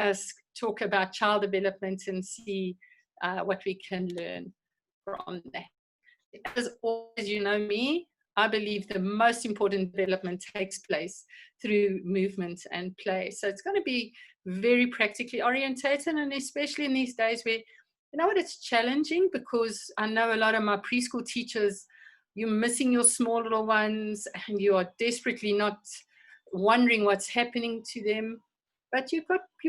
us talk about child development and see what we can learn from that. As always, you know me, I believe the most important development takes place through movement and play. So it's going to be very practically orientated, and especially in these days where, you know what, it's challenging, because I know a lot of my preschool teachers, you're missing your small little ones and you are desperately not wondering what's happening to them. But you're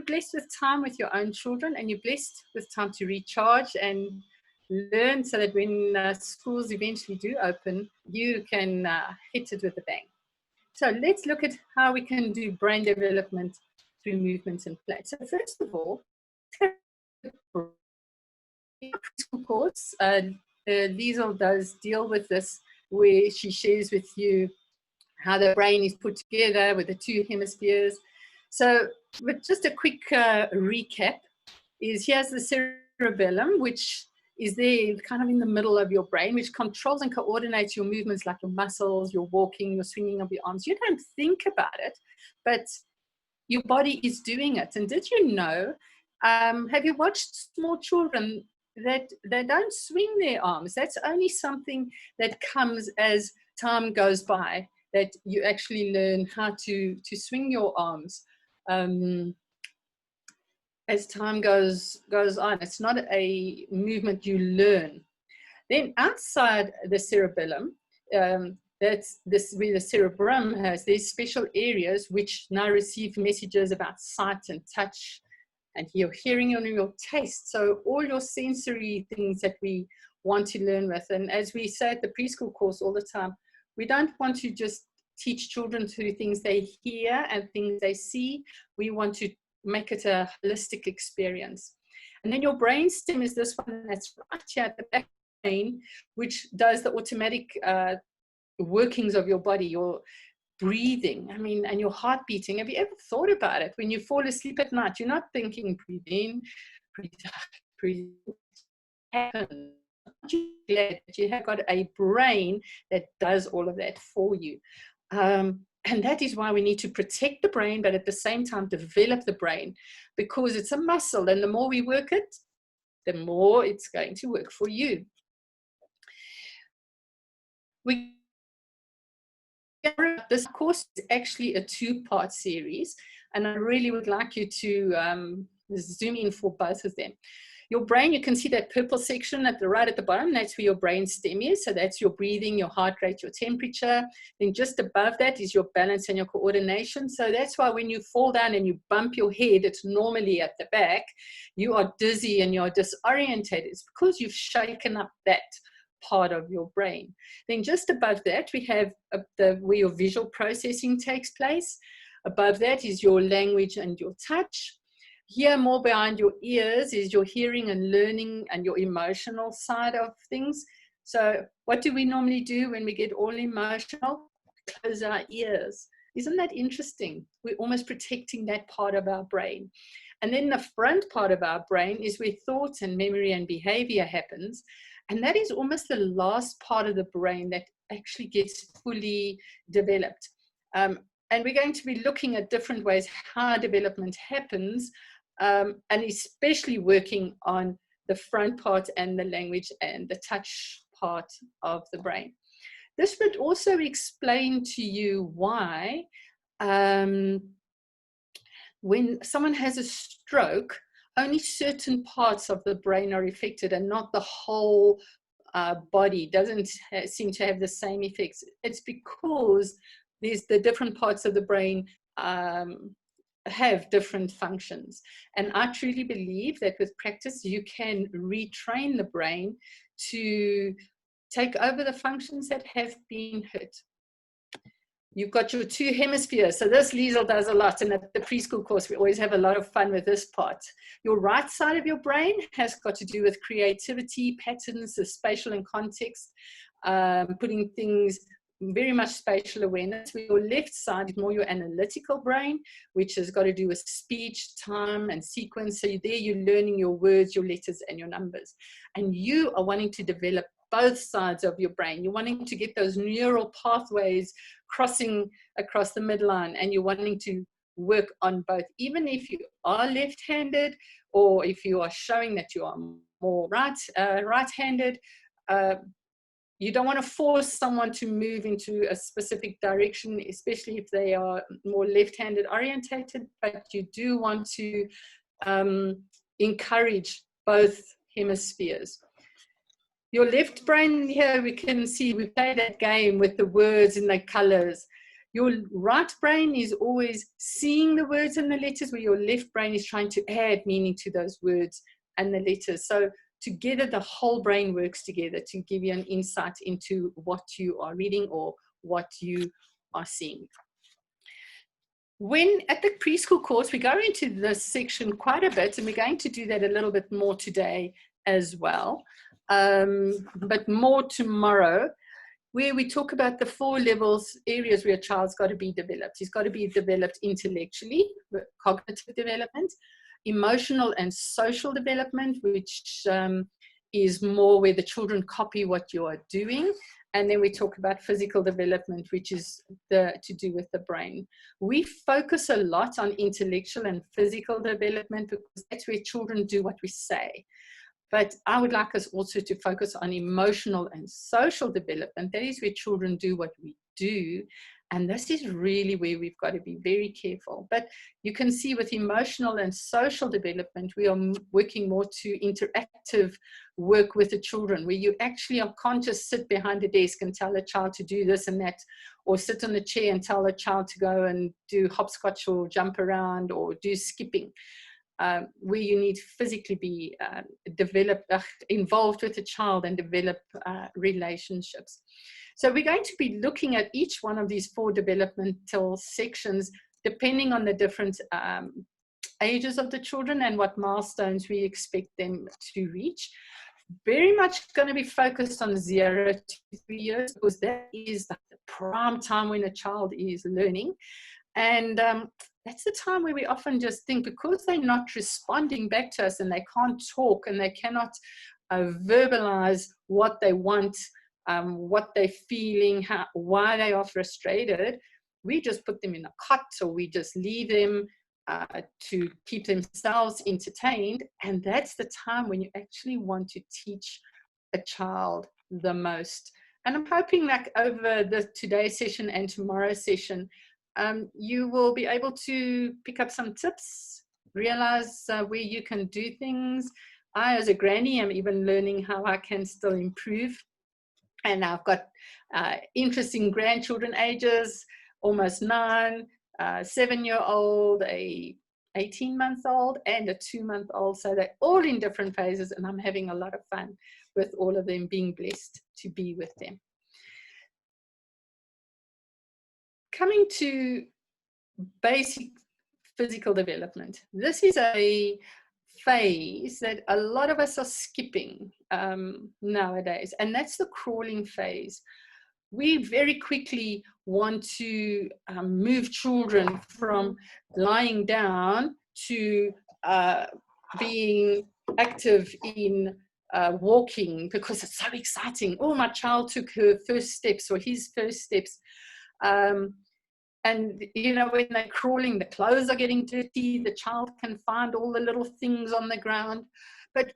blessed with time with your own children, and you're blessed with time to recharge and learn, so that when schools eventually do open, you can hit it with a bang. So let's look at how we can do brain development through movement and play. So first of all, preschool course, Liesl does deal with this, where she shares with you how the brain is put together with the two hemispheres. So with just a quick recap, is here's the cerebellum, which is there kind of in the middle of your brain, which controls and coordinates your movements, like your muscles, your walking, your swinging of your arms. You don't think about it, but your body is doing it. And did you know, have you watched small children that they don't swing their arms? That's only something that comes as time goes by, that you actually learn how to swing your arms. As time goes on, it's not a movement you learn. Then outside the cerebellum, that's this where the cerebrum has these special areas which now receive messages about sight and touch and your hearing and your taste. So all your sensory things that we want to learn with. And as we say at the preschool course all the time, we don't want to just teach children through things they hear and things they see. We want to make it a holistic experience. And then your brain stem is this one that's right here at the back of the brain, which does the automatic workings of your body, your breathing, I mean, and your heart beating. Have you ever thought about it? When you fall asleep at night, you're not thinking, breathe in, breathe out, breathe out. Aren't you glad that you have got a brain that does all of that for you? And that is why we need to protect the brain, but at the same time develop the brain, because it's a muscle, and the more we work it, the more it's going to work for you. This course is actually a two-part series, and I really would like you to zoom in for both of them. Your brain, you can see that purple section at the right at the bottom, that's where your brain stem is. So that's your breathing, your heart rate, your temperature. Then just above that is your balance and your coordination. So that's why when you fall down and you bump your head, it's normally at the back, you are dizzy and you're disorientated. It's because you've shaken up that part of your brain. Then just above that, we have where your visual processing takes place. Above that is your language and your touch. Here, more behind your ears, is your hearing and learning and your emotional side of things. So what do we normally do when we get all emotional? Close our ears. Isn't that interesting? We're almost protecting that part of our brain. And then the front part of our brain is where thoughts and memory and behavior happens. And that is almost the last part of the brain that actually gets fully developed. And we're going to be looking at different ways how development happens, and especially working on the front part and the language and the touch part of the brain. This would also explain to you why when someone has a stroke, only certain parts of the brain are affected and not the whole body doesn't seem to have the same effects. It's because there's the different parts of the brain have different functions. And I truly believe that with practice, you can retrain the brain to take over the functions that have been hurt. You've got your two hemispheres. So this Liesl does a lot. And at the preschool course, we always have a lot of fun with this part. Your right side of your brain has got to do with creativity, patterns, the spatial and context, putting things, very much spatial awareness. Where your left side is more your analytical brain, which has got to do with speech, time, and sequence. So there you're learning your words, your letters, and your numbers. And you are wanting to develop both sides of your brain. You're wanting to get those neural pathways crossing across the midline, and you're wanting to work on both, even if you are left-handed, or if you are showing that you are more right-handed. You don't want to force someone to move into a specific direction, especially if they are more left-handed orientated, but you do want to encourage both hemispheres. Your left brain here, we can see we play that game with the words and the colors. Your right brain is always seeing the words and the letters, where your left brain is trying to add meaning to those words and the letters. So together, the whole brain works together to give you an insight into what you are reading or what you are seeing. When at the preschool course, we go into this section quite a bit, and we're going to do that a little bit more today as well, but more tomorrow, where we talk about the 4 levels, areas where a child's got to be developed. He's got to be developed intellectually, cognitive development, emotional and social development, which is more where the children copy what you are doing. And then we talk about physical development, which is to do with the brain. We focus a lot on intellectual and physical development because that's where children do what we say. But I would like us also to focus on emotional and social development. That is where children do what we do. And this is really where we've got to be very careful. But you can see with emotional and social development, we are working more to interactive work with the children, where you actually can't just sit behind a desk and tell a child to do this and that, or sit on the chair and tell a child to go and do hopscotch or jump around or do skipping. Where you need to physically be involved with the child and develop relationships. So we're going to be looking at each one of these 4 developmental sections, depending on the different ages of the children and what milestones we expect them to reach. Very much going to be focused on 0 to 3 years, because that is the prime time when a child is learning. And that's the time where we often just think, because they're not responding back to us and they can't talk and they cannot verbalize what they want, what they're feeling, why they are frustrated, we just put them in a cot, or we just leave them to keep themselves entertained. And that's the time when you actually want to teach a child the most. And I'm hoping that over today's session and tomorrow's session, you will be able to pick up some tips, realize where you can do things. I, as a granny, am even learning how I can still improve. And I've got interesting grandchildren ages, almost 9, 7-year-old, a 18-month-old, and a 2-month-old. So they're all in different phases, and I'm having a lot of fun with all of them, being blessed to be with them. Coming to basic physical development, this is a phase that a lot of us are skipping nowadays, and that's the crawling phase. We very quickly want to move children from lying down to being active in walking, because it's so exciting. Oh, my child took her first steps or his first steps. And, you know, when they're crawling, the clothes are getting dirty. The child can find all the little things on the ground. But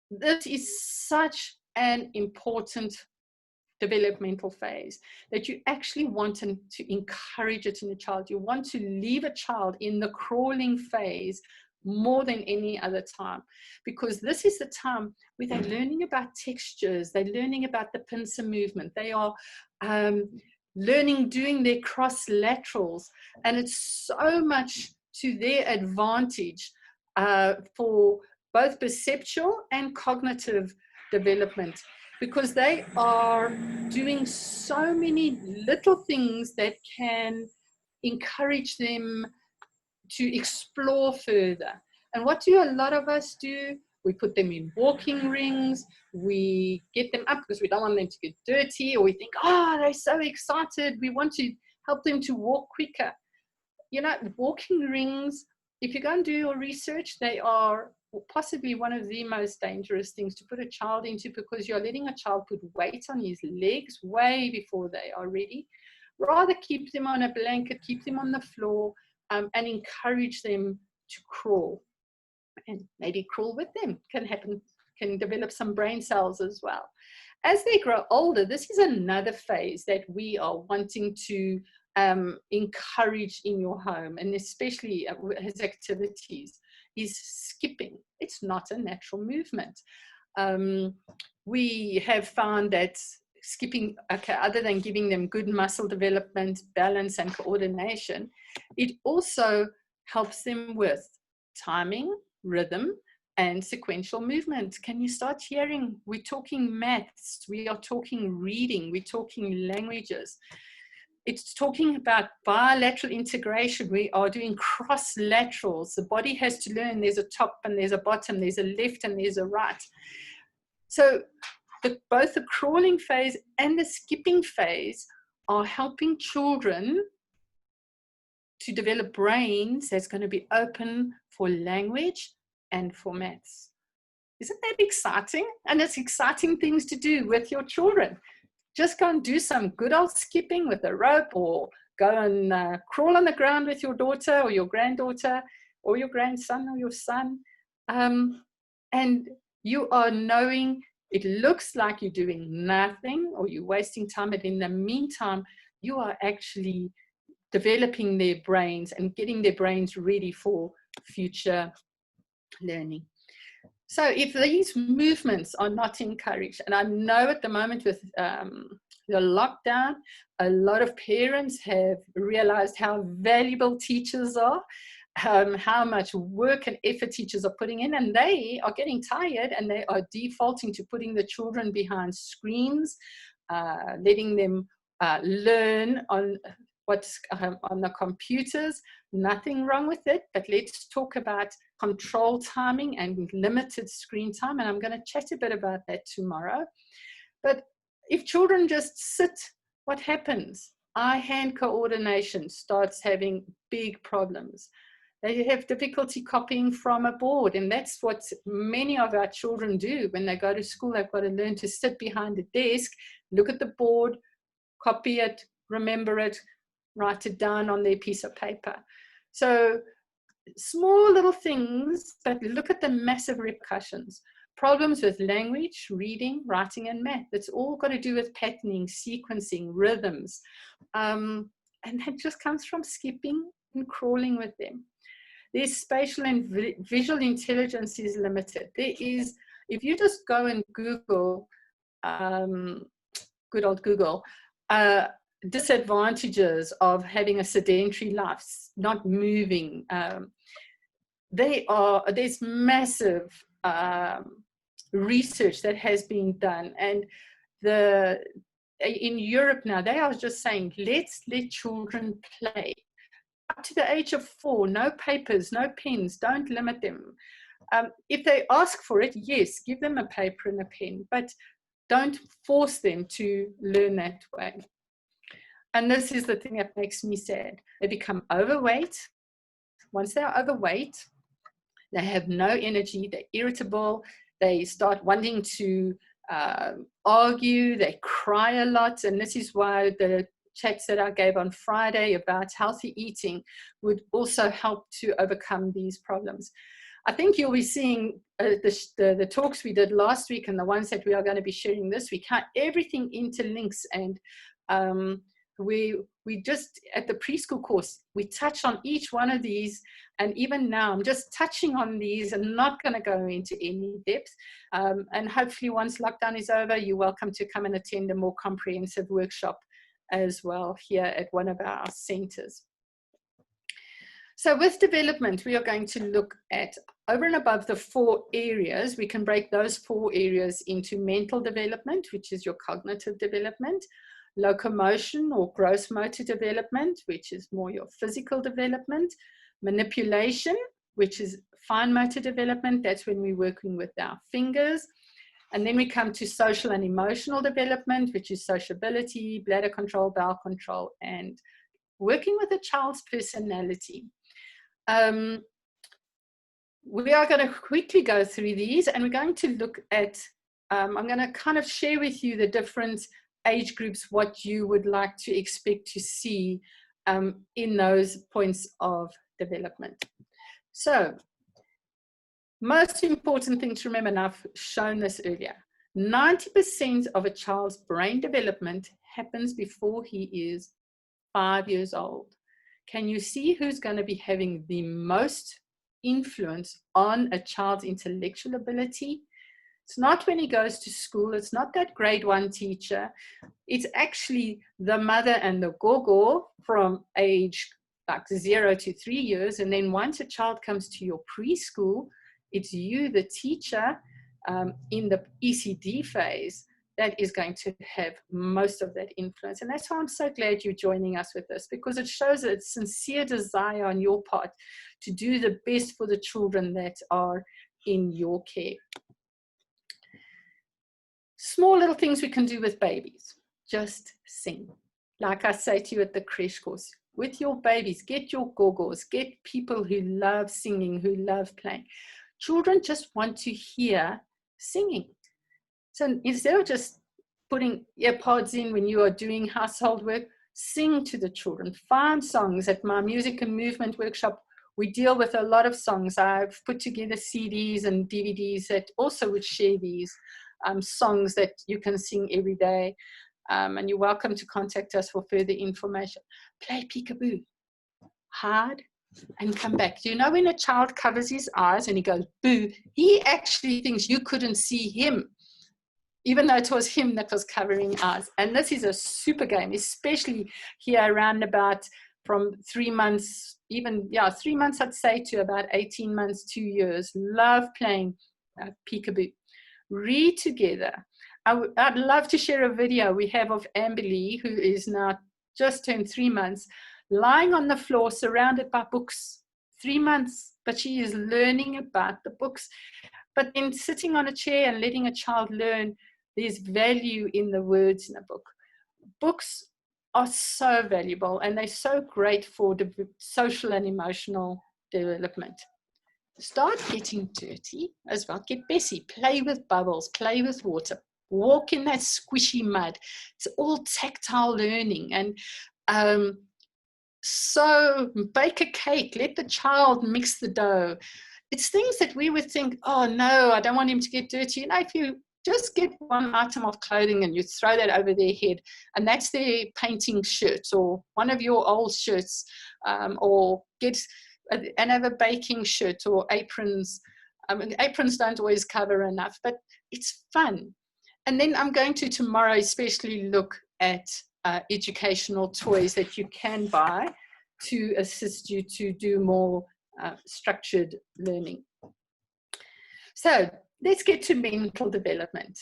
this is such an important developmental phase that you actually want to encourage it in the child. You want to leave a child in the crawling phase more than any other time, because this is the time where they're learning about textures, they're learning about the pincer movement, they are learning doing their cross laterals, and it's so much to their advantage for both perceptual and cognitive development, because they are doing so many little things that can encourage them to explore further. And what do a lot of us do? We put them in walking rings, we get them up because we don't want them to get dirty, or we think, oh, they're so excited, we want to help them to walk quicker. You know, walking rings, if you go and do your research, they are possibly one of the most dangerous things to put a child into, because you're letting a child put weight on his legs way before they are ready. Rather keep them on a blanket, keep them on the floor, and encourage them to crawl, and maybe crawl with them. Can happen, can develop some brain cells as well. As they grow older, this is another phase that we are wanting to encourage in your home, and especially as activities, is skipping. It's not a natural movement. We have found that skipping, okay, other than giving them good muscle development, balance, and coordination, it also helps them with timing, rhythm, and sequential movement. Can you start hearing? We're talking maths, we are talking reading, we're talking languages. It's talking about bilateral integration. We are doing cross laterals. The body has to learn there's a top and there's a bottom, there's a left and there's a right. So both the crawling phase and the skipping phase are helping children to develop brains that's going to be open for language and for maths. Isn't that exciting? And it's exciting things to do with your children. Just go and do some good old skipping with a rope, or go and crawl on the ground with your daughter or your granddaughter or your grandson or your son. And you are knowing it looks like you're doing nothing or you're wasting time, but in the meantime, you are actually developing their brains and getting their brains ready for future learning. So if these movements are not encouraged, and I know at the moment with the lockdown, a lot of parents have realized how valuable teachers are, how much work and effort teachers are putting in, and they are getting tired and they are defaulting to putting the children behind screens, letting them learn on what's on the computers. Nothing wrong with it, but let's talk about control timing and limited screen time, and I'm going to chat a bit about that tomorrow. But if children just sit, what happens? Eye-hand coordination starts having big problems. They have difficulty copying from a board, and that's what many of our children do when they go to school. They've got to learn to sit behind a desk, look at the board, copy it, remember it, write it down on their piece of paper. So small little things, but look at the massive repercussions. Problems with language, reading, writing, and math. It's all got to do with patterning, sequencing, rhythms. And that just comes from skipping and crawling with them. Their spatial and visual intelligence is limited. There is, if you just go and Google, good old Google, disadvantages of having a sedentary life, not moving. There's massive research that has been done, and in Europe now, they are just saying, let's let children play. Up to the age of 4, no papers, no pens, don't limit them. If they ask for it, yes, give them a paper and a pen, but don't force them to learn that way. And this is the thing that makes me sad. They become overweight. Once they're overweight, they have no energy, they're irritable, they start wanting to argue, they cry a lot. And this is why the chats that I gave on Friday about healthy eating would also help to overcome these problems. I think you'll be seeing the talks we did last week and the ones that we are going to be sharing this week, how everything interlinks. And we just, at the preschool course, we touch on each one of these. And even now, I'm just touching on these and not going to go into any depth. And hopefully once lockdown is over, you're welcome to come and attend a more comprehensive workshop as well here at one of our centers. So with development, we are going to look at, over and above the 4 areas, we can break those 4 areas into mental development, which is your cognitive development, locomotion or gross motor development, which is more your physical development, manipulation, which is fine motor development, that's when we're working with our fingers. And then we come to social and emotional development, which is sociability, bladder control, bowel control, and working with a child's personality. We are going to quickly go through these, and we're going to look at, I'm going to kind of share with you the different age groups, what you would like to expect to see in those points of development. So, most important thing to remember, and I've shown this earlier, 90% of a child's brain development happens before he is 5 years old. Can you see who's going to be having the most influence on a child's intellectual ability? It's not when he goes to school. It's not that grade 1 teacher. It's actually the mother and the gogo from age like 0 to 3 years. And then once a child comes to your preschool, it's you, the teacher, in the ECD phase, that is going to have most of that influence. And that's why I'm so glad you're joining us with this, because it shows a sincere desire on your part to do the best for the children that are in your care. Small little things we can do with babies. Just sing. Like I say to you at the crash course, with your babies, get your gogos, get people who love singing, who love playing. Children just want to hear singing. So instead of just putting earpods in when you are doing household work, sing to the children. Find songs. At my music and movement workshop, we deal with a lot of songs. I've put together CDs and DVDs that also would share these songs that you can sing every day. And you're welcome to contact us for further information. Play peekaboo. Hard. And come back. Do you know when a child covers his eyes and he goes, boo, he actually thinks you couldn't see him, even though it was him that was covering eyes. And this is a super game, especially here around about from 3 months, even, 3 months, I'd say, to about 18 months, 2 years. Love playing peekaboo. Read together. I'd love to share a video we have of Amberly, who is now just turned 3 months, lying on the floor surrounded by books. 3 months, but she is learning about the books. But then sitting on a chair and letting a child learn, there's value in the words in a book. Books are so valuable, and they're so great for social and emotional development. Start getting dirty as well. Get messy. Play with bubbles. Play with water. Walk in that squishy mud. It's all tactile learning. And so bake a cake. Let the child mix the dough. It's things that we would think, oh no, I don't want him to get dirty. You know, if you just get one item of clothing and you throw that over their head, and that's their painting shirt or one of your old shirts, or get another baking shirt or aprons. Aprons don't always cover enough, but it's fun. And then I'm going to tomorrow especially look at educational toys that you can buy to assist you to do more structured learning. So let's get to mental development.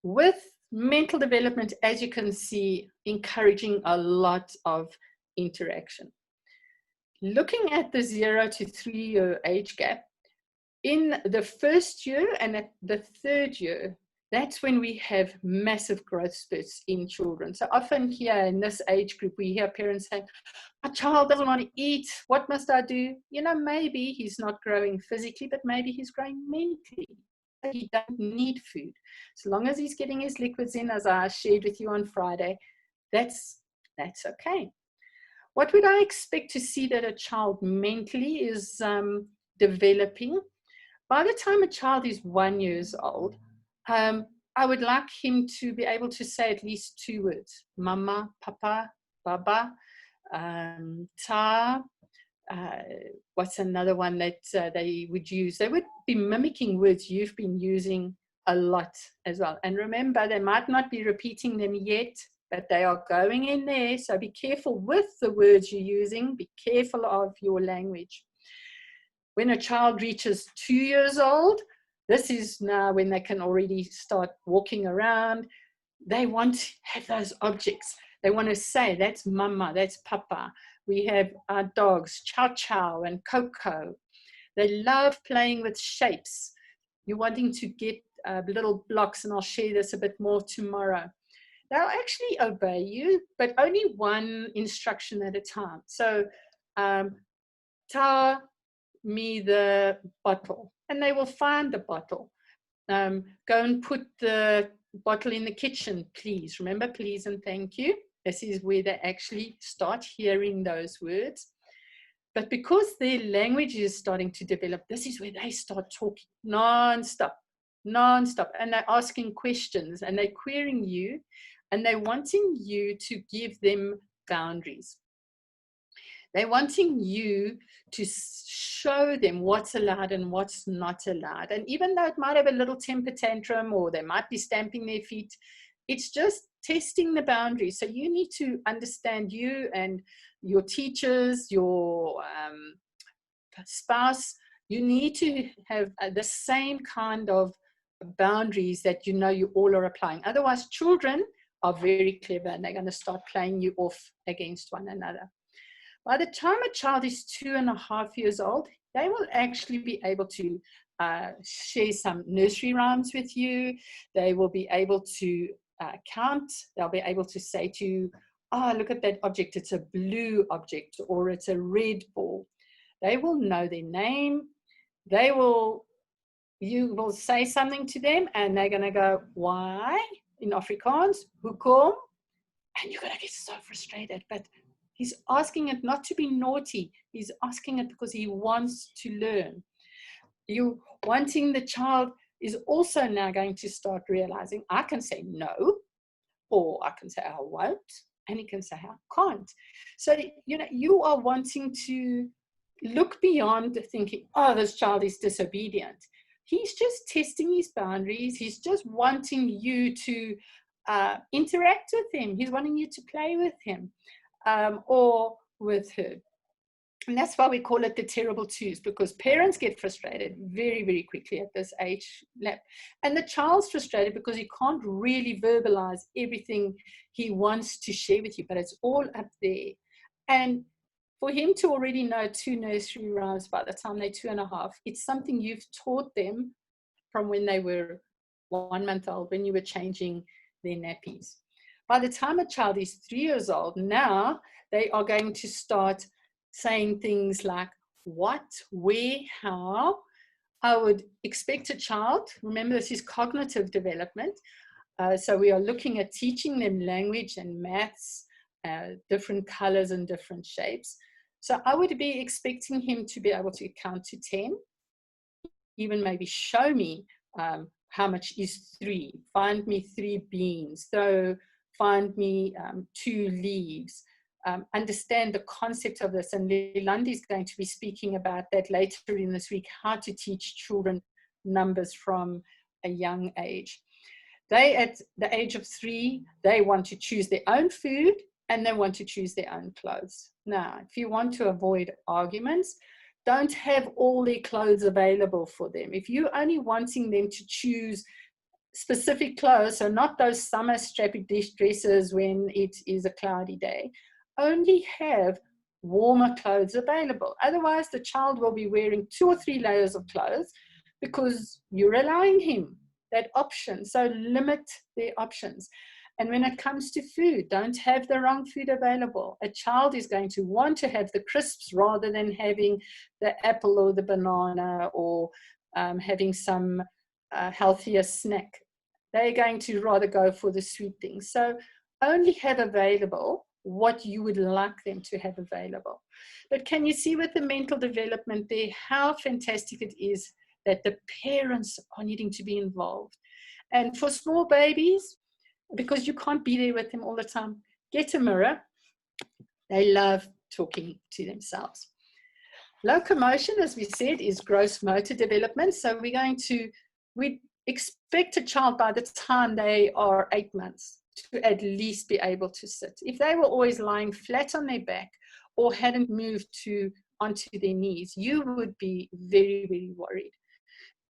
With mental development, as you can see, encouraging a lot of interaction. Looking at the 0 to 3 year age gap, in the first year and at the 3rd year, that's when we have massive growth spurts in children. So often here in this age group, we hear parents saying, my child doesn't want to eat. What must I do? You know, maybe he's not growing physically, but maybe he's growing mentally. He doesn't need food. As long as he's getting his liquids in, as I shared with you on Friday, that's okay. What would I expect to see that a child mentally is developing? By the time a child is 1 year old, I would like him to be able to say at least 2 words: mama, papa, baba, ta. What's another one that they would use? They would be mimicking words you've been using a lot as well. And remember, they might not be repeating them yet, but they are going in there. So be careful with the words you're using. Be careful of your language. When a child reaches 2 years old, this is now when they can already start walking around. They want to have those objects. They want to say, that's mama, that's papa. We have our dogs, Chow Chow and Coco. They love playing with shapes. You're wanting to get little blocks, and I'll share this a bit more tomorrow. They'll actually obey you, but only one instruction at a time. So, ta me the bottle, and they will find the bottle. Go and put the bottle in the kitchen, please. Remember, please and thank you. This is where they actually start hearing those words. But because their language is starting to develop, this is where they start talking non-stop. And they're asking questions and they're querying you and they're wanting you to give them boundaries. They're wanting you to show them what's allowed and what's not allowed. And even though it might have a little temper tantrum or they might be stamping their feet, it's just testing the boundaries. So you need to understand, you and your teachers, your spouse, you need to have the same kind of boundaries that you all are applying. Otherwise, children are very clever and they're going to start playing you off against one another. By the time a child is 2.5 years old, they will actually be able to share some nursery rhymes with you. They will be able to count. They'll be able to say to you, oh, look at that object. It's a blue object or it's a red ball. They will know their name. You will say something to them and they're going to go, why? In Afrikaans, hoekom? And you're going to get so frustrated. But he's asking it not to be naughty. He's asking it because he wants to learn. You wanting the child is also now going to start realizing, I can say no, or I can say I won't, and he can say I can't. So, you are wanting to look beyond thinking, oh, this child is disobedient. He's just testing his boundaries. He's just wanting you to interact with him. He's wanting you to play with him or with her. And that's why we call it the terrible twos, because parents get frustrated very, very quickly at this age. And the child's frustrated because he can't really verbalize everything he wants to share with you, but it's all up there. And for him to already know 2 nursery rhymes by the time they're 2.5, it's something you've taught them from when they were 1 month old, when you were changing their nappies. By the time a child is 3 years old, now they are going to start saying things like what, where, how. I would expect a child, remember this is cognitive development, so we are looking at teaching them language and maths, different colors and different shapes. So I would be expecting him to be able to count to 10, even maybe show me how much is 3, find me 3 beans, so find me 2 leaves. Understand the concept of this, and Leilani is going to be speaking about that later in this week, how to teach children numbers from a young age. They, at the age of 3, they want to choose their own food and they want to choose their own clothes. Now, if you want to avoid arguments, don't have all their clothes available for them. If you're only wanting them to choose specific clothes, so not those summer strappy dresses when it is a cloudy day, only have warmer clothes available. Otherwise, the child will be wearing 2 or 3 layers of clothes because you're allowing him that option. So limit their options. And when it comes to food, don't have the wrong food available. A child is going to want to have the crisps rather than having the apple or the banana or having some healthier snack. They're going to rather go for the sweet things. So only have available what you would like them to have available. But can you see with the mental development there how fantastic it is that the parents are needing to be involved? And for small babies, because you can't be there with them all the time, get a mirror. They love talking to themselves. Locomotion, as we said, is gross motor development. So we expect a child by the time they are 8 months to at least be able to sit. If they were always lying flat on their back or hadn't moved onto their knees, you would be very, very worried.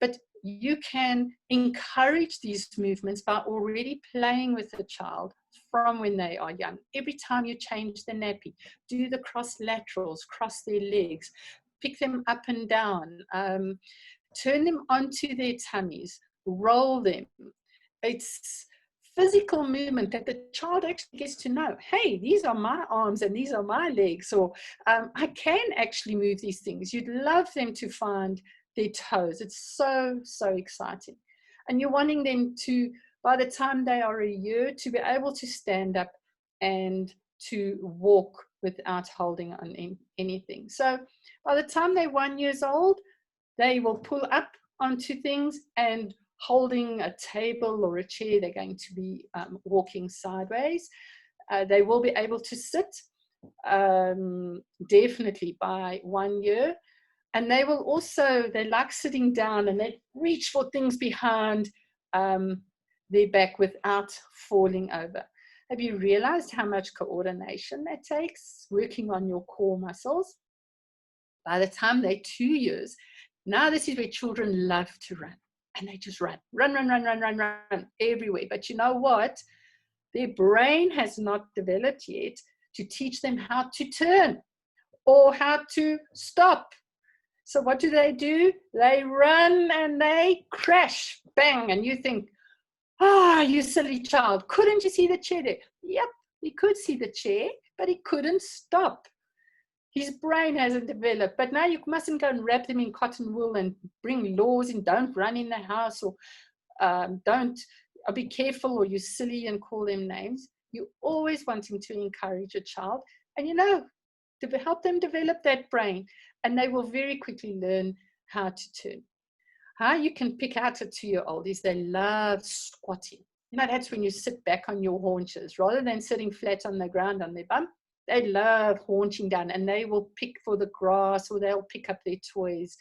But you can encourage these movements by already playing with the child from when they are young. Every time you change the nappy, do the cross laterals, cross their legs, pick them up and down, turn them onto their tummies, roll them. It's physical movement that the child actually gets to know, hey, these are my arms and these are my legs, or I can actually move these things. You'd love them to find their toes. It's so, so exciting. And you're wanting them to, by the time they are a year, to be able to stand up and to walk without holding on anything. So by the time they're 1 year old, they will pull up onto things, and holding a table or a chair, they're going to be walking sideways. They will be able to sit, definitely by 1 year. And they will also, they like sitting down, and they reach for things behind their back without falling over. Have you realized how much coordination that takes, working on your core muscles? By the time they're 2 years, now this is where children love to run. And they just run everywhere. But you know what? Their brain has not developed yet to teach them how to turn or how to stop. So what do? They run and they crash, bang, and you think, you silly child, couldn't you see the chair there? Yep, he could see the chair, but he couldn't stop. His brain hasn't developed. But now you mustn't go and wrap them in cotton wool and bring laws in, don't run in the house, or don't, be careful, or you're silly, and call them names. You always wanting to encourage a child, and to help them develop that brain, and they will very quickly learn how to turn. How you can pick out a 2-year-old is they love squatting. That's when you sit back on your haunches rather than sitting flat on the ground on their bum. They love haunching down, and they will pick for the grass, or they'll pick up their toys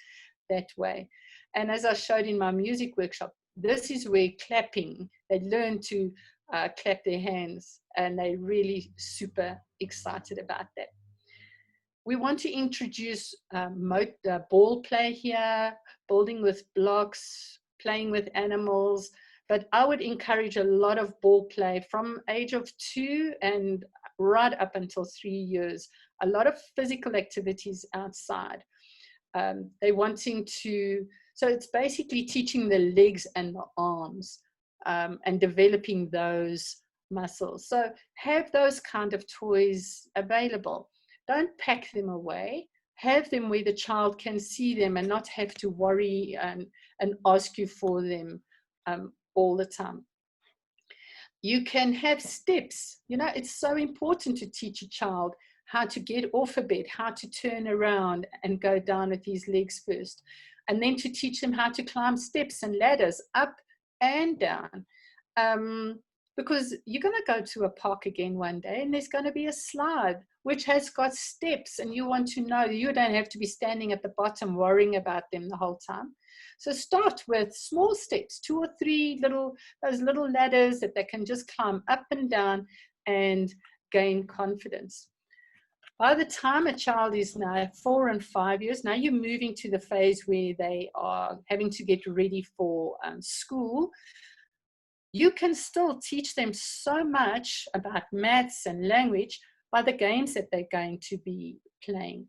that way. And as I showed in my music workshop, this is where clapping, they learn to clap their hands, and they're really super excited about that. We want to introduce ball play here, building with blocks, playing with animals, but I would encourage a lot of ball play from age of 2 and right up until 3 years. A lot of physical activities outside. They're wanting to, so it's basically teaching the legs and the arms and developing those muscles. So have those kind of toys available. Don't pack them away. Have them where the child can see them and not have to worry and ask you for them all the time. You can have steps. It's so important to teach a child how to get off a bed, how to turn around and go down with his legs first, and then to teach them how to climb steps and ladders up and down. Because you're going to go to a park again one day, and there's going to be a slide which has got steps, and you want to know you don't have to be standing at the bottom worrying about them the whole time. So start with small steps, 2 or 3 those little ladders that they can just climb up and down and gain confidence. By the time a child is now 4 and 5 years, now you're moving to the phase where they are having to get ready for school. You can still teach them so much about maths and language by the games that they're going to be playing.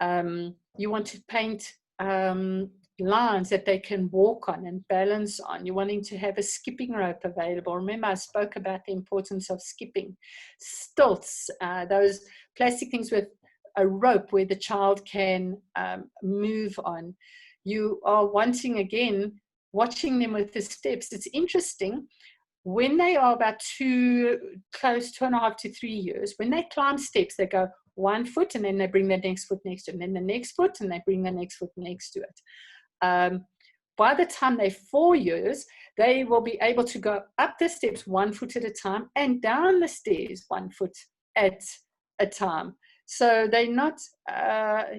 You want to paint lines that they can walk on and balance on. You're wanting to have a skipping rope available. Remember, I spoke about the importance of skipping. Stilts, those plastic things with a rope where the child can move on. You are wanting, again, watching them with the steps. It's interesting, when they are about 2.5 to 3 years, when they climb steps, they go 1 foot, and then they bring the next foot next to it, and then the next foot, and they bring the next foot next to it. By the time they're 4 years, they will be able to go up the steps 1 foot at a time and down the stairs 1 foot at a time. So they're not,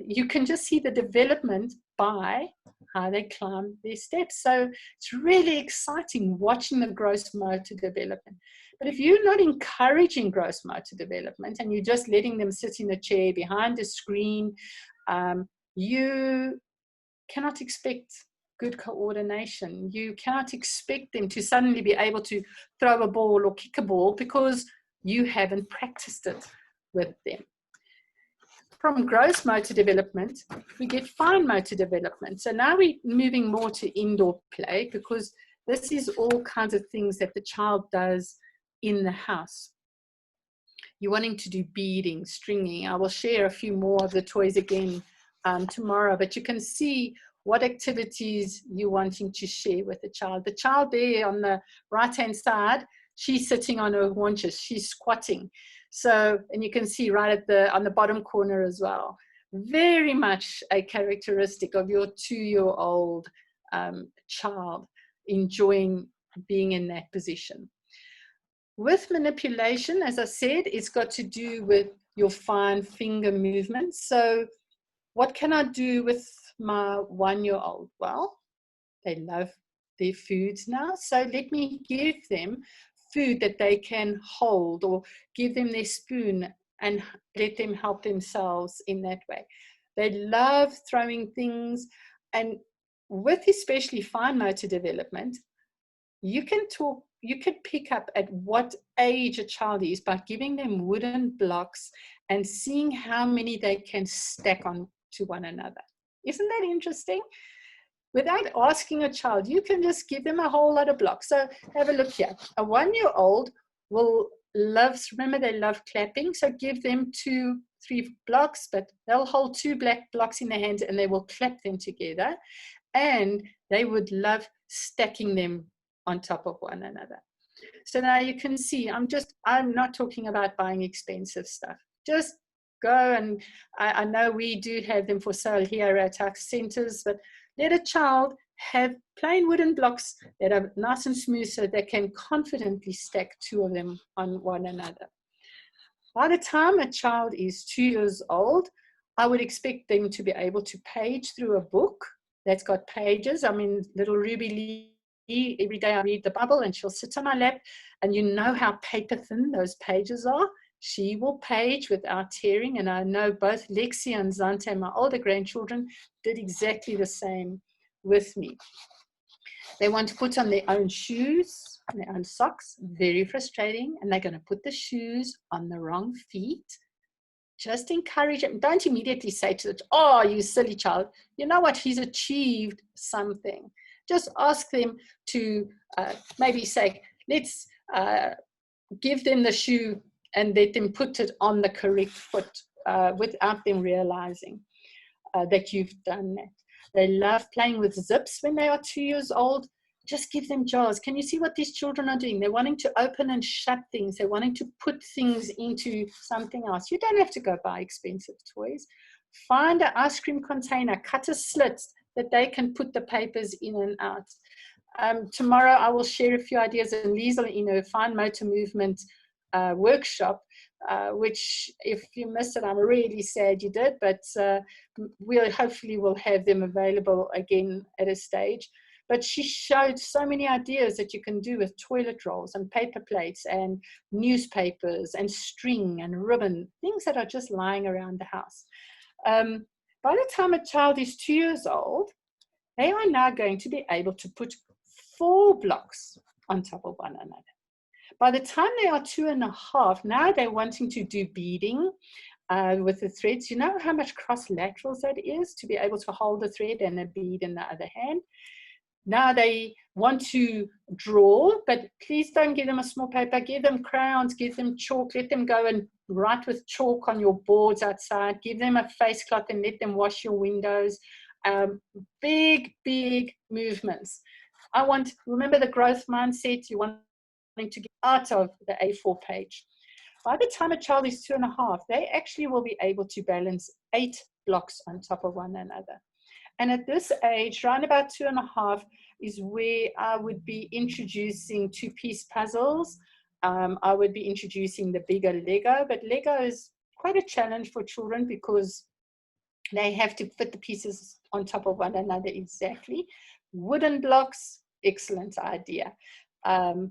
you can just see the development by how they climb their steps. So it's really exciting watching the gross motor development. But if you're not encouraging gross motor development and you're just letting them sit in a chair behind a screen, you cannot expect good coordination. You cannot expect them to suddenly be able to throw a ball or kick a ball because you haven't practiced it with them. From gross motor development, we get fine motor development. So now we're moving more to indoor play, because this is all kinds of things that the child does in the house. You're wanting to do beading, stringing. I will share a few more of the toys again tomorrow, but you can see what activities you're wanting to share with the child. The child there on the right-hand side, she's sitting on her haunches, she's squatting. So, and you can see right at on the bottom corner as well, very much a characteristic of your 2-year-old child enjoying being in that position. With manipulation, as I said, it's got to do with your fine finger movements. So what can I do with my 1-year-old? Well, they love their foods now. So let me give them food that they can hold, or give them their spoon and let them help themselves in that way. They love throwing things. And with especially fine motor development, you can pick up at what age a child is by giving them wooden blocks and seeing how many they can stack on to one another. Isn't that interesting? Without asking a child, you can just give them a whole lot of blocks. So have a look here. A 1-year-old will remember they love clapping, so give them 2-3 blocks, but they'll hold 2 black blocks in their hands and they will clap them together. And they would love stacking them on top of one another. So now you can see, I'm not talking about buying expensive stuff. Just go, and I know we do have them for sale here at our centers, but let a child have plain wooden blocks that are nice and smooth so they can confidently stack 2 of them on one another. By the time a child is 2 years old, I would expect them to be able to page through a book that's got pages. I mean, little Ruby Lee, every day I read the Bible and she'll sit on my lap, and you know how paper thin those pages are. She will page without tearing, and I know both Lexi and Zante, my older grandchildren, did exactly the same with me. They want to put on their own shoes, their own socks, very frustrating, and they're going to put the shoes on the wrong feet. Just encourage them. Don't immediately say to them, oh, you silly child, you know what, he's achieved something. Just ask them to maybe say, let's give them the shoe and let them put it on the correct foot without them realizing that you've done that. They love playing with zips when they are 2 years old. Just give them jars. Can you see what these children are doing? They're wanting to open and shut things. They're wanting to put things into something else. You don't have to go buy expensive toys. Find an ice cream container, cut a slit that they can put the papers in and out. Tomorrow I will share a few ideas, and these are in a fine motor movement workshop, which if you missed it, I'm really sad you did, but we'll hopefully will have them available again at a stage. But she showed so many ideas that you can do with toilet rolls and paper plates and newspapers and string and ribbon, things that are just lying around the house. By the time a child is 2 years old, they are now going to be able to put 4 blocks on top of one another. By the time they are 2.5, now they're wanting to do beading with the threads. You know how much cross laterals that is, to be able to hold a thread and a bead in the other hand. Now they want to draw, but please don't give them a small paper. Give them crayons, give them chalk. Let them go and write with chalk on your boards outside. Give them a face cloth and let them wash your windows. Big, big movements. Remember the growth mindset. You want to get out of the A4 page. By the time a child is 2.5, they actually will be able to balance 8 blocks on top of one another. And at this age, around about 2.5, is where I would be introducing 2-piece puzzles. I would be introducing the bigger Lego, but Lego is quite a challenge for children because they have to fit the pieces on top of one another exactly. Wooden blocks, excellent idea.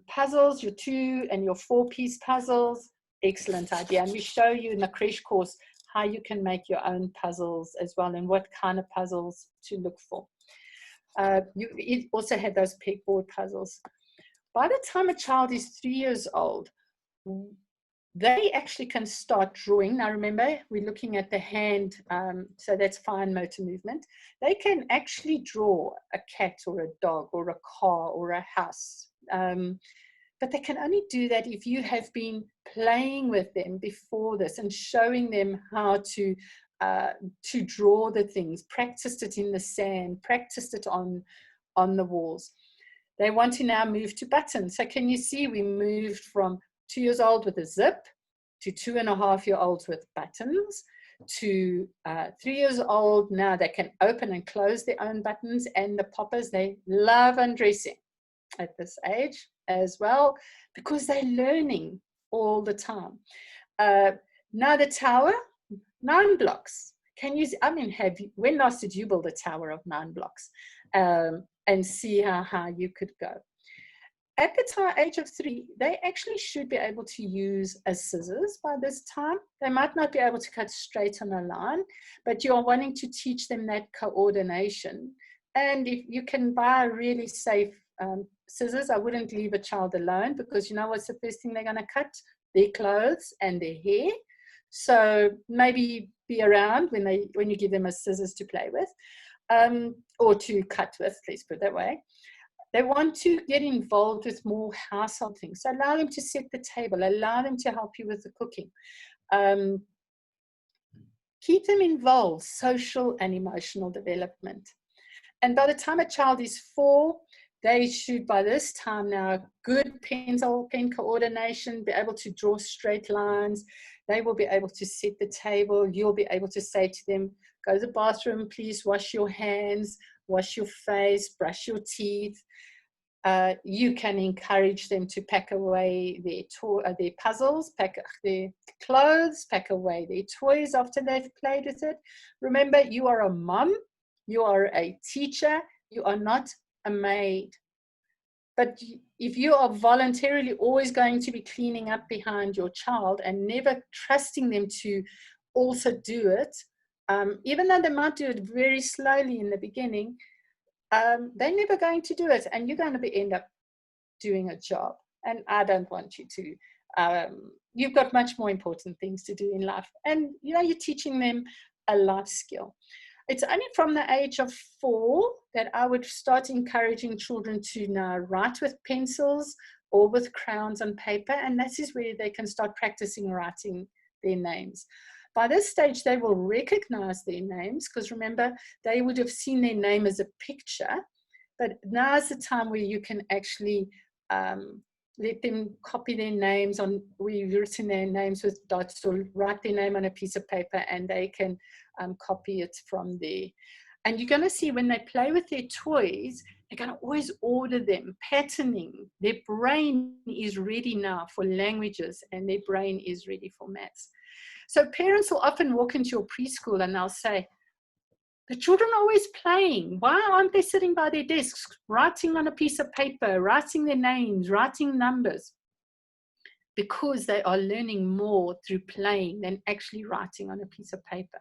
Puzzles, your 2 and your 4-piece puzzles, excellent idea. And we show you in the crash course how you can make your own puzzles as well, and what kind of puzzles to look for. You also had those pegboard puzzles. By the time a child is 3 years old, they actually can start drawing. Now remember, we're looking at the hand, so that's fine motor movement. They can actually draw a cat or a dog or a car or a house. But they can only do that if you have been playing with them before this and showing them how to draw the things, practiced it in the sand, practiced it on the walls. They want to now move to buttons. So can you see we moved from 2 years old with a zip to 2.5-year-olds with buttons, to 3 years old. Now they can open and close their own buttons, and the poppers, they love undressing at this age as well, because they're learning all the time. Now the tower, 9 blocks. Can you, I mean, when last did you build a tower of 9 blocks and see how high you could go? At the age of 3, they actually should be able to use a scissors by this time. They might not be able to cut straight on a line, but you're wanting to teach them that coordination. And if you can buy really safe scissors, I wouldn't leave a child alone, because you know what's the first thing they're going to cut? Their clothes and their hair. So maybe be around when you give them a scissors to play with, or to cut with, let's put it that way. They want to get involved with more household things. So allow them to set the table, allow them to help you with the cooking. Keep them involved, social and emotional development. And by the time a child is 4, they should, by this time now, good pen coordination, be able to draw straight lines. They will be able to set the table. You'll be able to say to them, go to the bathroom, please wash your hands, wash your face, brush your teeth. You can encourage them to pack away their puzzles, pack their clothes, pack away their toys after they've played with it. Remember, you are a mom, you are a teacher, you are not a maid. But if you are voluntarily always going to be cleaning up behind your child and never trusting them to also do it, even though they might do it very slowly in the beginning, they're never going to do it, and you're going to end up doing a job. And I don't want you to. You've got much more important things to do in life, and you know, you're teaching them a life skill. It's only from the age of 4 that I would start encouraging children to now write with pencils or with crayons on paper, and that is where they can start practicing writing their names. By this stage, they will recognize their names, because remember, they would have seen their name as a picture, but now is the time where you can actually let them copy their names on, we've written their names with dots, or write their name on a piece of paper, and they can copy it from there. And you're going to see when they play with their toys, they're going to always order them, patterning. Their brain is ready now for languages, and their brain is ready for maths. So parents will often walk into your preschool and they'll say, the children are always playing. Why aren't they sitting by their desks, writing on a piece of paper, writing their names, writing numbers? Because they are learning more through playing than actually writing on a piece of paper.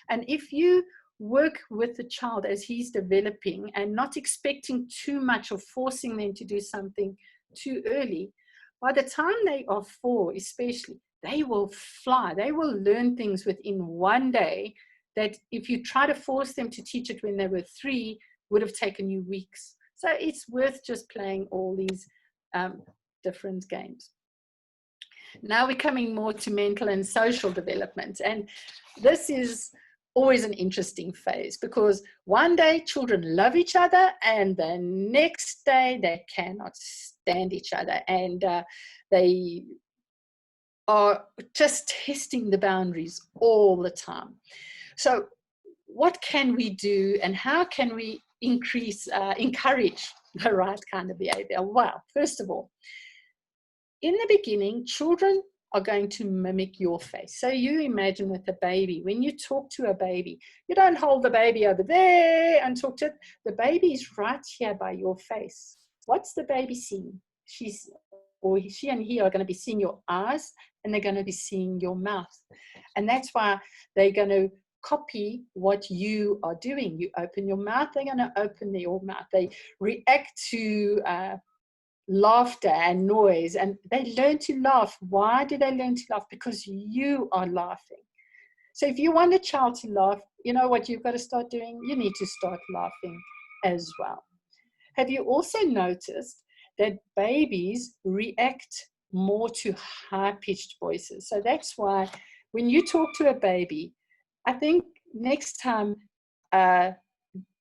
And if you work with the child as he's developing and not expecting too much or forcing them to do something too early, by the time they are 4 especially, they will fly. They will learn things within one day that if you try to force them to teach it when they were 3, would have taken you weeks. So it's worth just playing all these different games. Now we're coming more to mental and social development. And this is always an interesting phase, because one day children love each other and the next day they cannot stand each other, and they are just testing the boundaries all the time. So what can we do, and how can we encourage the right kind of behavior? Well, first of all, in the beginning, children are going to mimic your face. So you imagine with a baby, when you talk to a baby, you don't hold the baby over there and talk to it. The baby is right here by your face. What's the baby seeing? She and he are going to be seeing your eyes, and they're going to be seeing your mouth. And that's why they're going to copy what you are doing. You open your mouth, they're going to open your mouth. They react to laughter and noise, and they learn to laugh. Why do they learn to laugh? Because you are laughing. So if you want a child to laugh, you know what you've got to start doing? You need to start laughing as well. Have you also noticed that babies react more to high-pitched voices? So that's why when you talk to a baby, I think next time,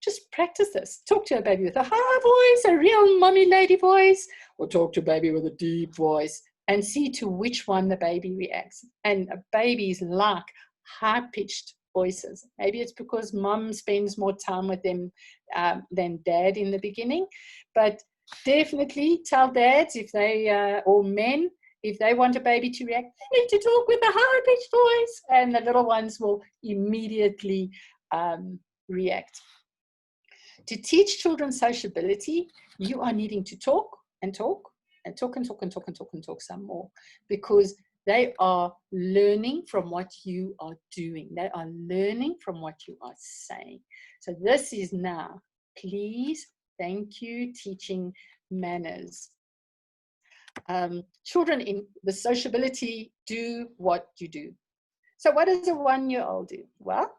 just practice this. Talk to a baby with a high voice, a real mommy lady voice, or talk to a baby with a deep voice, and see to which one the baby reacts. And babies like high-pitched voices. Maybe it's because mom spends more time with them than dad in the beginning, but definitely tell dads if they, or men, if they want a baby to react, they need to talk with a high-pitched voice, and the little ones will immediately react. To teach children sociability, you are needing to talk and talk and talk and talk and talk and talk and talk some more, because they are learning from what you are doing. They are learning from what you are saying. So this is now, please, thank you, teaching manners. Children in the sociability do what you do. So what does a 1-year-old do? Well,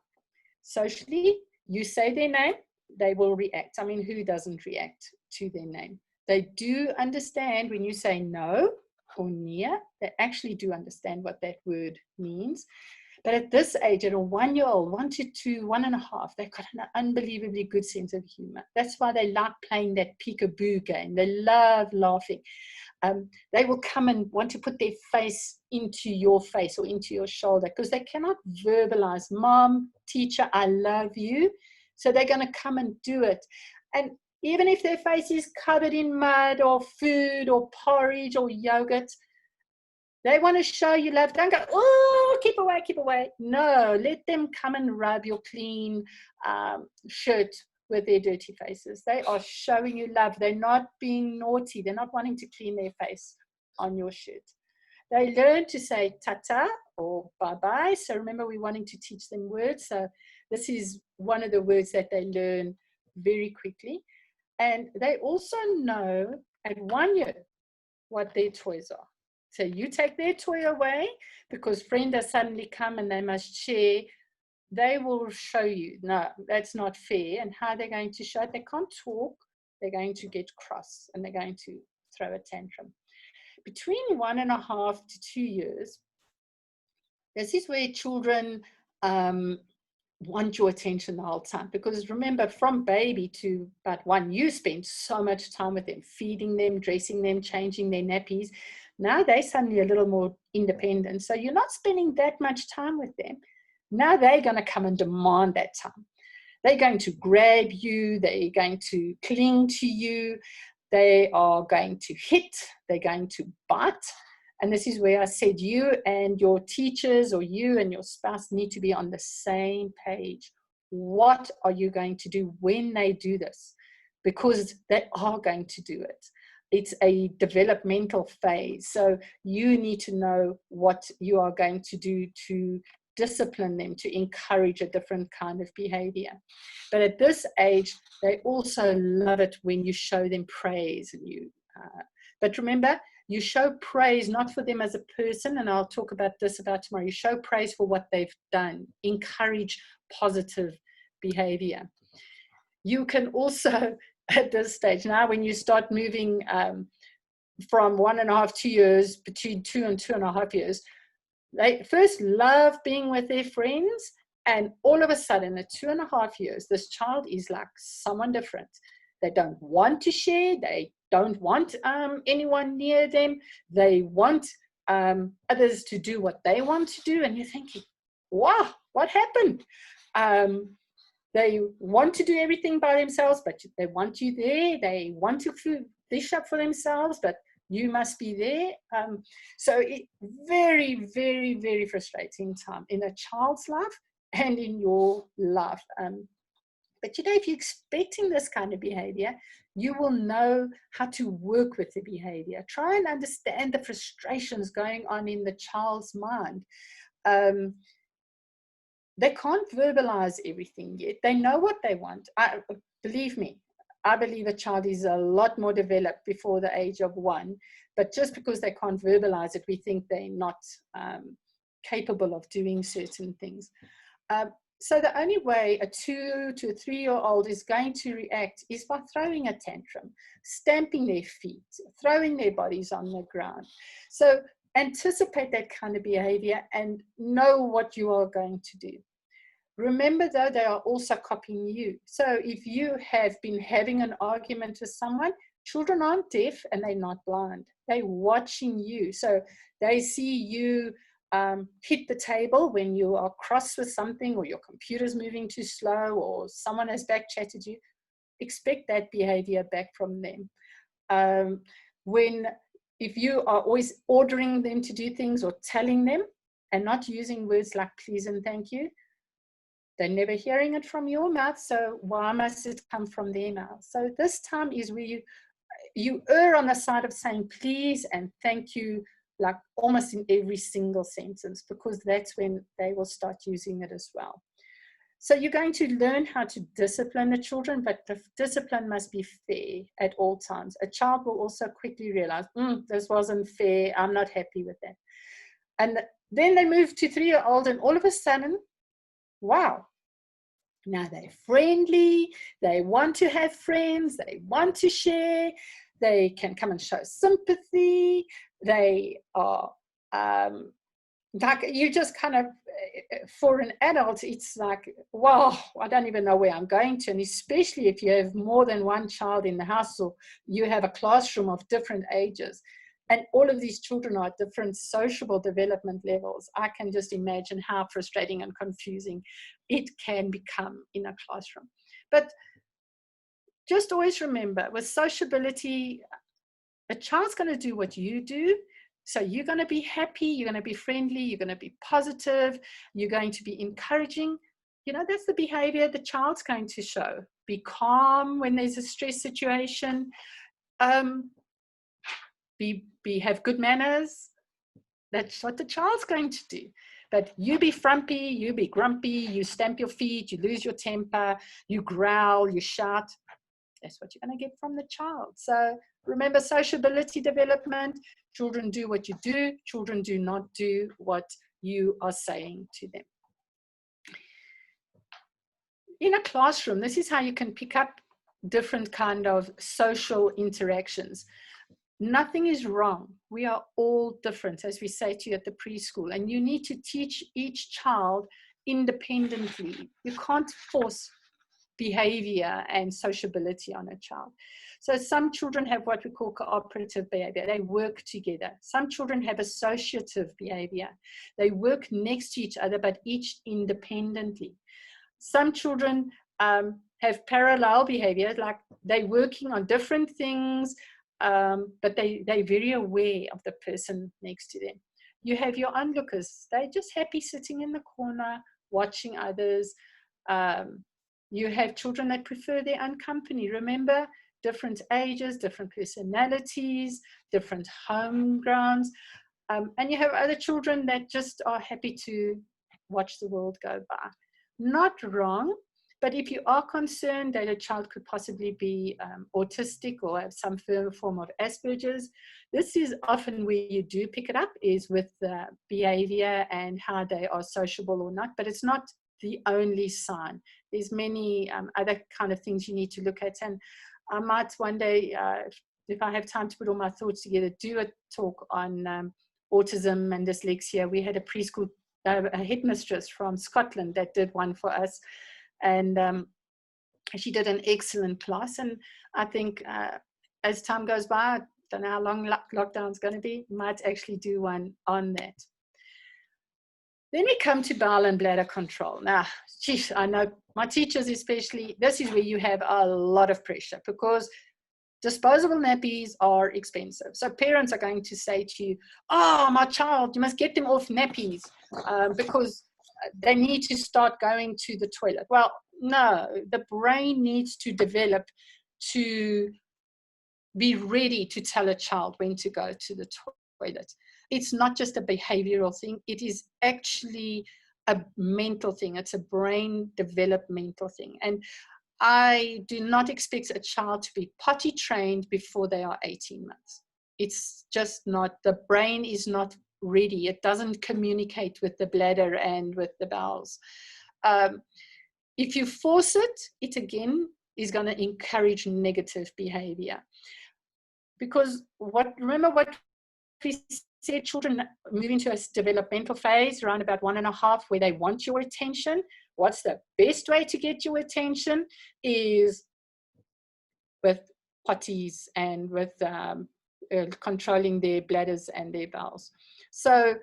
socially, you say their name, they will react. I mean, who doesn't react to their name? They do understand when you say no or near, they actually do understand what that word means. But at this age, at a 1-year-old, 1 to 2, 1.5, they've got an unbelievably good sense of humor. That's why they like playing that peekaboo game. They love laughing. They will come and want to put their face into your face or into your shoulder, because they cannot verbalize, Mom, teacher, I love you. So they're going to come and do it. And even if their face is covered in mud or food or porridge or yogurt, they want to show you love. Don't go, oh, keep away, keep away. No, let them come and rub your clean shirt with their dirty faces. They are showing you love. They're not being naughty. They're not wanting to clean their face on your shirt. They learn to say tata or bye-bye. So remember, we're wanting to teach them words. So this is one of the words that they learn very quickly. And they also know at 1 year what their toys are. So you take their toy away because friend has suddenly come and they must share. They will show you, no, that's not fair. And how they're going to show it, they can't talk. They're going to get cross and they're going to throw a tantrum. Between 1.5 to 2 years, this is where children want your attention the whole time, because remember, from baby to about 1, you spend so much time with them, feeding them, dressing them, changing their nappies. Now they're suddenly a little more independent, so you're not spending that much time with them. Now they're going to come and demand that time. They're going to grab you, they're going to cling to you, they are going to hit, they're going to bite. And this is where I said you and your teachers or you and your spouse need to be on the same page. What are you going to do when they do this? Because they are going to do it. It's a developmental phase. So you need to know what you are going to do to discipline them, to encourage a different kind of behavior. But at this age, they also love it when you show them praise. And but remember, you show praise not for them as a person, and I'll talk about this about tomorrow. You show praise for what they've done. Encourage positive behavior. You can also, at this stage, now when you start moving from 1.5, 2 years, between 2 and 2.5 years, they first love being with their friends, and all of a sudden at 2.5 years, this child is like someone different. They don't want to share. They don't want anyone near them. They want others to do what they want to do. And you're thinking, wow, what happened? They want to do everything by themselves, but they want you there. They want to fish up for themselves, but you must be there. So very, very, very frustrating time in a child's life and in your life. But you know, if you're expecting this kind of behavior, you will know how to work with the behavior. Try and understand the frustrations going on in the child's mind. They can't verbalize everything yet. They know what they want. Believe me, I believe a child is a lot more developed before the age of 1. But just because they can't verbalize it, we think they're not capable of doing certain things. So the only way a 2 to 3-year-old is going to react is by throwing a tantrum, stamping their feet, throwing their bodies on the ground. So anticipate that kind of behavior and know what you are going to do. Remember, though, they are also copying you. So if you have been having an argument with someone, Children aren't deaf and they're not blind. They're watching you. So they see you hit the table when you are cross with something, or your computer's moving too slow, or someone has back chatted you. Expect that behavior back from them. If you are always ordering them to do things or telling them and not using words like please and thank you, they're never hearing it from your mouth, so why must it come from their mouth? So this time is where you err on the side of saying please and thank you, like almost in every single sentence, because that's when they will start using it as well. So you're going to learn how to discipline the children, but the discipline must be fair at all times. A child will also quickly realize, this wasn't fair, I'm not happy with that. And then they move to 3-year-old, and all of a sudden, wow, now they're friendly, they want to have friends, they want to share, they can come and show sympathy, they are like, you just kind of, for an adult, it's like, wow, I don't even know where I'm going to. And especially if you have more than one child in the house, or you have a classroom of different ages, and all of these children are at different sociable development levels, I can just imagine how frustrating and confusing it can become in a classroom. But just always remember, with sociability, a child's going to do what you do. So you're going to be happy, you're going to be friendly, you're going to be positive, you're going to be encouraging. You know, that's the behavior the child's going to show. Be calm when there's a stress situation. Have good manners. That's what the child's going to do. But you be frumpy, you be grumpy, you stamp your feet, you lose your temper, you growl, you shout. That's what you're going to get from the child. So remember, sociability development, children do what you do, children do not do what you are saying to them. In a classroom, this is how you can pick up different kind of social interactions. Nothing is wrong. We are all different, as we say to you at the preschool, and you need to teach each child independently. You can't force behavior and sociability on a child. So some children have what we call cooperative behavior. They work together. Some children have associative behavior. They work next to each other, but each independently. Some children have parallel behavior, like they're working on different things, but they're very aware of the person next to them. You have your onlookers. They're just happy sitting in the corner, watching others. You have children that prefer their own company. Remember, different ages, different personalities, different home grounds. And you have other children that just are happy to watch the world go by. Not wrong, but if you are concerned that a child could possibly be autistic or have some form of Asperger's, this is often where you do pick it up, is with the behavior and how they are sociable or not, but it's not the only sign. There's many other kind of things you need to look at. And I might one day, if I have time to put all my thoughts together, do a talk on autism and dyslexia. We had a preschool, a headmistress from Scotland that did one for us. And she did an excellent class. And I think as time goes by, I don't know how long lockdown's going to be, might actually do one on that. Then we come to bowel and bladder control. Now, geez, I know my teachers especially, this is where you have a lot of pressure, because disposable nappies are expensive. So parents are going to say to you, oh, my child, you must get them off nappies because they need to start going to the toilet. Well, no, the brain needs to develop to be ready to tell a child when to go to the toilet. It's not just a behavioral thing. It is actually a mental thing. It's a brain developmental thing. And I do not expect a child to be potty trained before they are 18 months. It's just not, the brain is not ready. It doesn't communicate with the bladder and with the bowels. If you force it, it again is going to encourage negative behavior. Because remember what we said, children move into a developmental phase around about 1.5, where they want your attention. What's the best way to get your attention is with potties and with controlling their bladders and their bowels. So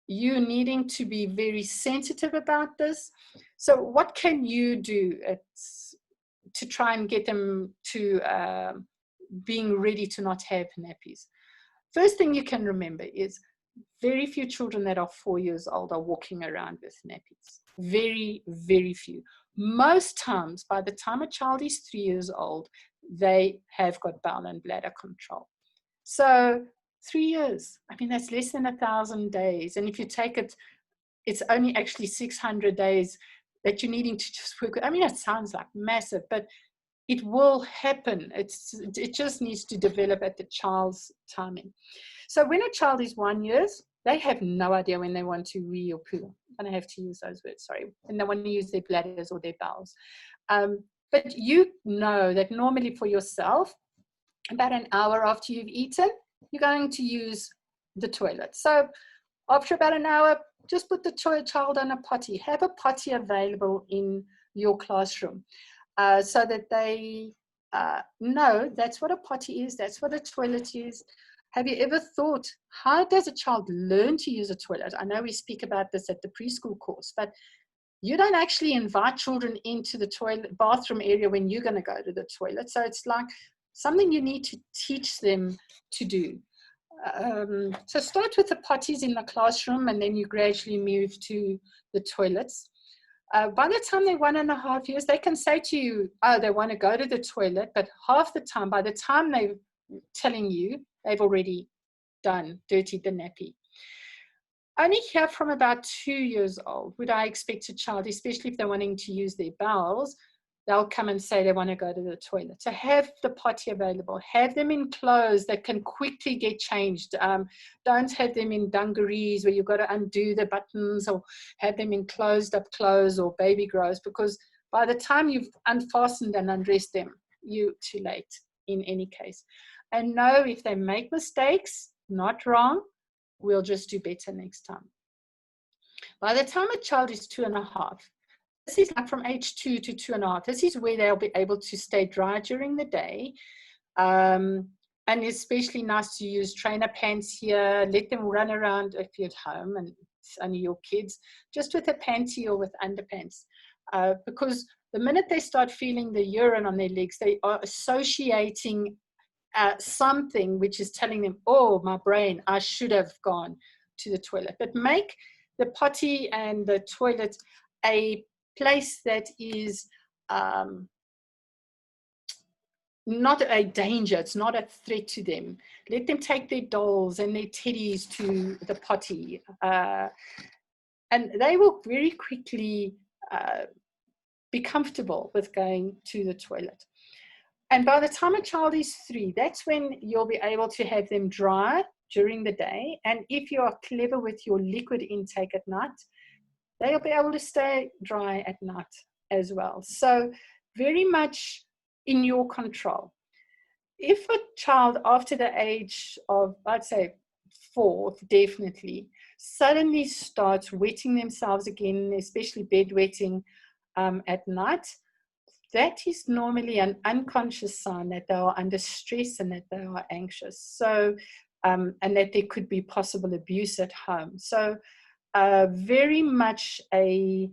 you needing to be very sensitive about this. So what can you do to try and get them to being ready to not have nappies? First thing you can remember is very few children that are 4 years old are walking around with nappies. Very, very few. Most times, by the time a child is 3 years old, they have got bowel and bladder control. So 3 years, I mean, that's less than 1,000 days. And if you take it, it's only actually 600 days that you're needing to just work with. I mean, that sounds like massive, but it will happen. It just needs to develop at the child's timing. So when a child is 1 year, they have no idea when they want to wee or poo. I'm going to have to use those words, sorry. And they want to use their bladders or their bowels. But you know that normally for yourself, about an hour after you've eaten, you're going to use the toilet. So after about an hour, just put the child on a potty. Have a potty available in your classroom so that they know that's what a potty is, that's what a toilet is. Have you ever thought, how does a child learn to use a toilet? I know we speak about this at the preschool course, but you don't actually invite children into the toilet bathroom area when you're going to go to the toilet. So it's like something you need to teach them to do. So start with the potties in the classroom, and then you gradually move to the toilets. By the time they're 1.5 years, they can say to you, oh, they want to go to the toilet, but half the time, by the time they're telling you, they've already dirtied the nappy. Only here from about 2 years old would I expect a child, especially if they're wanting to use their bowels, they'll come and say they want to go to the toilet. So have the potty available. Have them in clothes that can quickly get changed. Don't have them in dungarees where you've got to undo the buttons, or have them in closed up clothes or baby grows, because by the time you've unfastened and undressed them, you're too late in any case. And know if they make mistakes, not wrong, we'll just do better next time. By the time a child is 2.5, this is like from age 2 to 2.5. This is where they'll be able to stay dry during the day. And especially nice to use trainer pants here. Let them run around if you're at home and it's only your kids, just with a panty or with underpants. Because the minute they start feeling the urine on their legs, they are associating something which is telling them, oh, my brain, I should have gone to the toilet. But make the potty and the toilet a place that is not a danger, it's not a threat to them. Let them take their dolls and their teddies to the potty, and they will very quickly be comfortable with going to the toilet. And by the time a child is 3, that's when you'll be able to have them dry during the day. And if you are clever with your liquid intake at night, they'll be able to stay dry at night as well. So very much in your control. If a child after the age of, I'd say 4, definitely, suddenly starts wetting themselves again, especially bedwetting at night, that is normally an unconscious sign that they are under stress and that they are anxious. So, and that there could be possible abuse at home. So very much a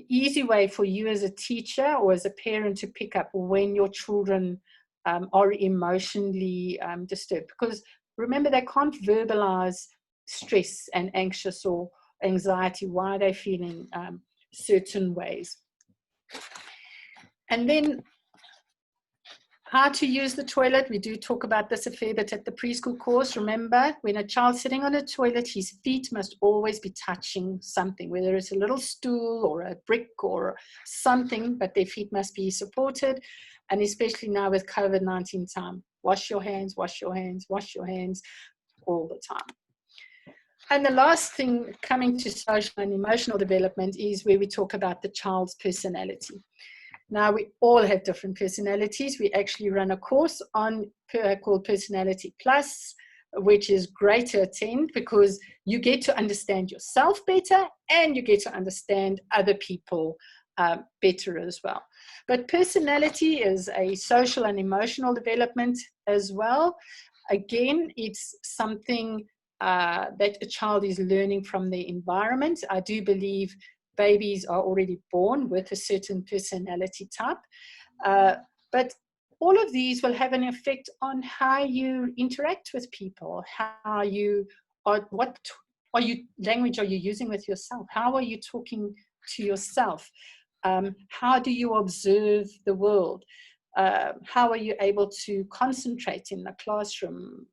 easy way for you as a teacher or as a parent to pick up when your children are emotionally disturbed. Because remember, they can't verbalize stress and anxious or anxiety, why they're feeling certain ways. And then how to use the toilet. We do talk about this a fair bit at the preschool course. Remember, when a child's sitting on a toilet, his feet must always be touching something, whether it's a little stool or a brick or something, but their feet must be supported. And especially now with COVID-19 time, wash your hands, wash your hands, wash your hands all the time. And the last thing, coming to social and emotional development, is where we talk about the child's personality. Now, we all have different personalities. We actually run a course on called Personality Plus, which is great to attend because you get to understand yourself better and you get to understand other people better as well. But personality is a social and emotional development as well. Again, it's something that a child is learning from their environment. I do believe babies are already born with a certain personality type, but all of these will have an effect on how you interact with people, how you are, what language are you using with yourself? How are you talking to yourself? How do you observe the world? How are you able to concentrate in the classroom,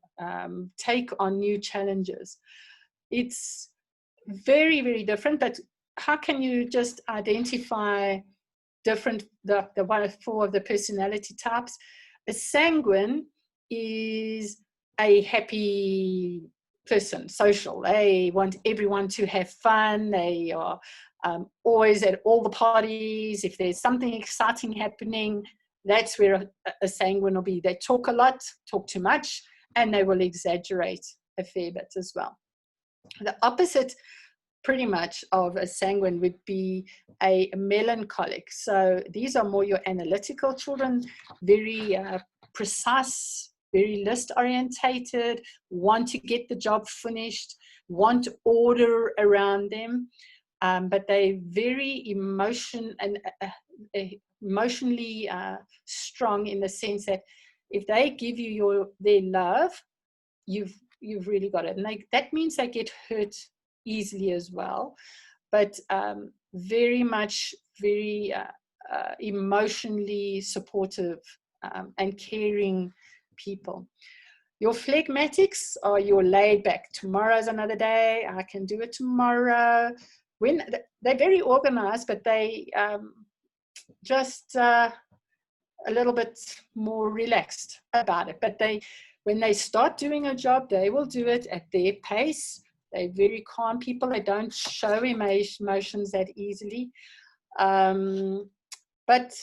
take on new challenges? It's very, very different, but how can you just identify different, the one of four of the personality types? A sanguine is a happy person, social. They want everyone to have fun. They are always at all the parties. If there's something exciting happening, that's where a sanguine will be. They talk a lot, talk too much, and they will exaggerate a fair bit as well. The opposite pretty much of a sanguine would be a melancholic. So these are more your analytical children, very precise, very list orientated, want to get the job finished, want order around them, but they're very emotionally strong, in the sense that if they give you their love, you've really got it. And that means they get hurt easily as well, but very much very emotionally supportive and caring people. Your phlegmatics are your laid back. Tomorrow's another day, I can do it tomorrow. When they're very organized, but they just a little bit more relaxed about it. But when they start doing a job, they will do it at their pace. They're very calm people. They don't show emotions that easily. But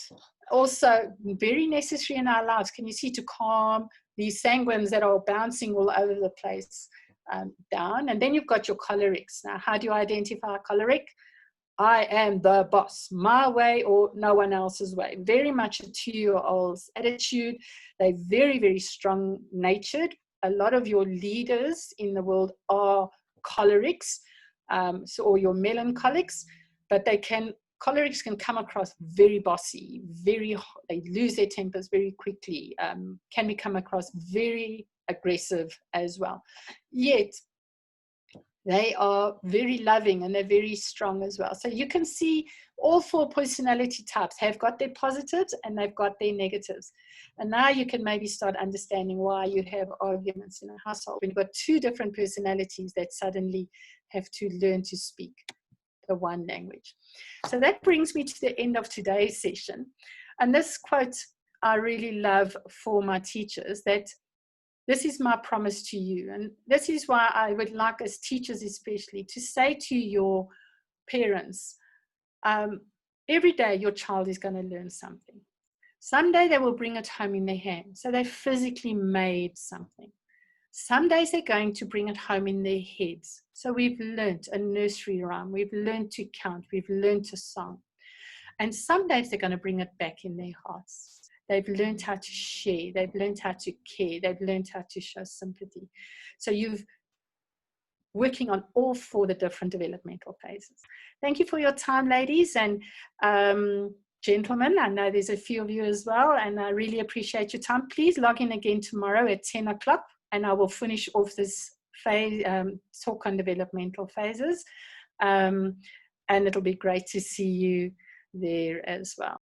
also very necessary in our lives. Can you see, to calm these sanguines that are bouncing all over the place down? And then you've got your cholerics. Now, how do you identify a choleric? I am the boss, my way or no one else's way. Very much a 2-year-old's attitude. They're very, very strong-natured. A lot of your leaders in the world are cholerics, or your melancholics, but cholerics can come across very bossy, they lose their tempers very quickly, can come across very aggressive as well. Yet, they are very loving and they're very strong as well. So you can see all four personality types have got their positives and they've got their negatives. And now you can maybe start understanding why you have arguments in a household when you've got two different personalities that suddenly have to learn to speak the one language. So that brings me to the end of today's session. And this quote I really love for my teachers, that this is my promise to you. And this is why I would like, as teachers especially, to say to your parents, every day your child is going to learn something. Someday they will bring it home in their hand. So they physically made something. Some days they're going to bring it home in their heads. So we've learned a nursery rhyme. We've learned to count. We've learned a song. And some days they're going to bring it back in their hearts. They've learned how to share. They've learned how to care. They've learned how to show sympathy. So you've working on all four the different developmental phases. Thank you for your time, ladies and gentlemen. I know there's a few of you as well, and I really appreciate your time. Please log in again tomorrow at 10 o'clock, and I will finish off this phase, talk on developmental phases. And it'll be great to see you there as well.